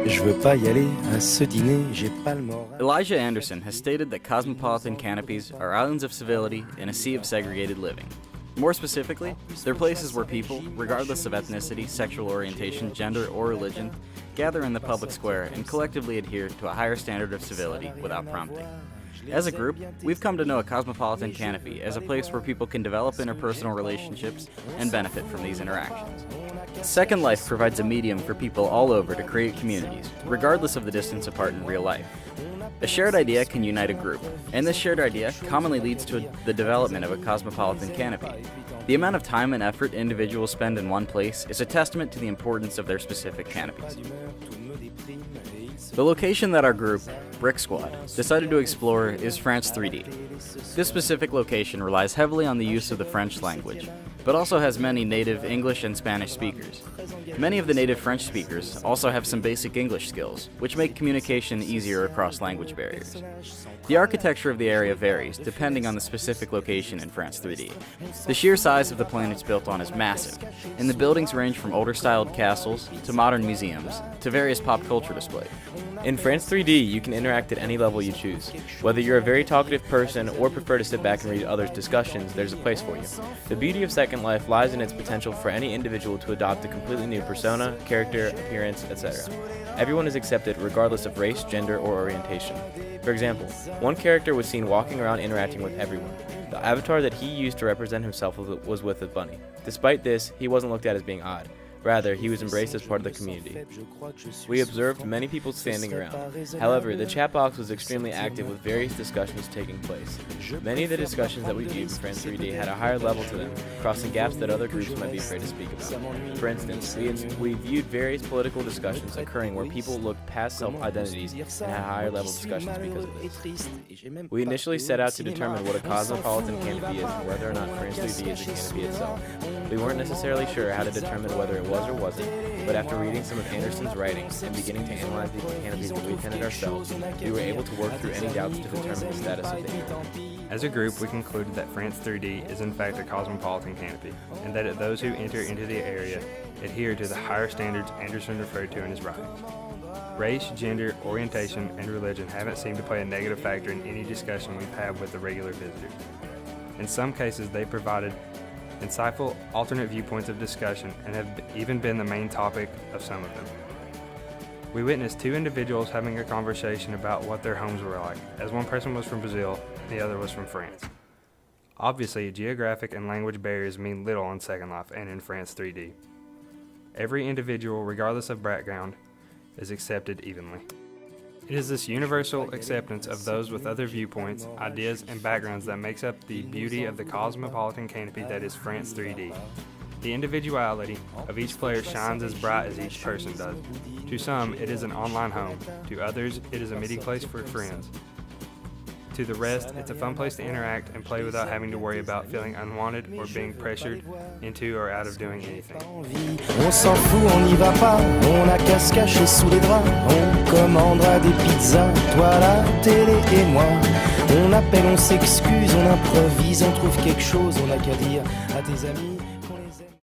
Je veux pas y aller à ce dîner, j'ai pas le moral. Elijah Anderson has stated that cosmopolitan canopies are islands of civility in a sea of segregated living. More specifically, they're places where people, regardless of ethnicity, sexual orientation, gender, or religion, gather in the public square and collectively adhere to a higher standard of civility without prompting. As a group, we've come to know a cosmopolitan canopy as a place where people can develop interpersonal relationships and benefit from these interactions. Second Life provides a medium for people all over to create communities, regardless of the distance apart in real life. A shared idea can unite a group, and this shared idea commonly leads to the development of a cosmopolitan canopy. The amount of time and effort individuals spend in one place is a testament to the importance of their specific canopies. The location that our group, Brick Squad, decided to explore is France3D. This specific location relies heavily on the use of the French language, but also has many native English and Spanish speakers. Many of the native French speakers also have some basic English skills, which make communication easier across language barriers. The architecture of the area varies depending on the specific location in France3D. The sheer size of the plane it's built on is massive, and the buildings range from older-styled castles to modern museums to various pop culture displays. In France3D, you can interact at any level you choose. Whether you're a very talkative person or prefer to sit back and read others' discussions, there's a place for you. The beauty of Second Life lies in its potential for any individual to adopt a completely new persona, character, appearance, etc. Everyone is accepted regardless of race, gender, or orientation. For example, one character was seen walking around interacting with everyone. The avatar that he used to represent himself was with a bunny. Despite this, he wasn't looked at as being odd. Rather, he was embraced as part of the community. We observed many people standing around. However, the chat box was extremely active with various discussions taking place. Many of the discussions that we viewed in France3D had a higher level to them, crossing gaps that other groups might be afraid to speak about. For instance, we viewed various political discussions occurring where people looked past self-identities and had higher level discussions because of this. We initially set out to determine what a cosmopolitan canopy is and whether or not France3D is a canopy itself. We weren't necessarily sure how to determine whether it was or wasn't, but after reading some of Anderson's writings and beginning to analyze the canopies that we attended ourselves, we were able to work through any doubts to determine the status of the canopy. As a group, we concluded that France3D is in fact a cosmopolitan canopy, and that those who enter into the area adhere to the higher standards Anderson referred to in his writings. Race, gender, orientation, and religion haven't seemed to play a negative factor in any discussion we've had with the regular visitors. In some cases, they provided insightful alternate viewpoints of discussion and have even been the main topic of some of them. We witnessed two individuals having a conversation about what their homes were like, as one person was from Brazil and the other was from France. Obviously, geographic and language barriers mean little on Second Life and in France3D. Every individual, regardless of background, is accepted evenly. It is this universal acceptance of those with other viewpoints, ideas, and backgrounds that makes up the beauty of the cosmopolitan canopy that is France3D. The individuality of each player shines as bright as each person does. To some, it is an online home. To others, it is a meeting place for friends. To the rest, it's a fun place to interact and play without having to worry about feeling unwanted or being pressured into or out of doing anything. On s'en fout, on n'y va pas, on a qu'à se cacher sous les draps. On commandera des pizzas, toi la télé et moi. On appelle, on s'excuse, on improvise, on trouve quelque chose, on n'a qu'à dire à tes amis.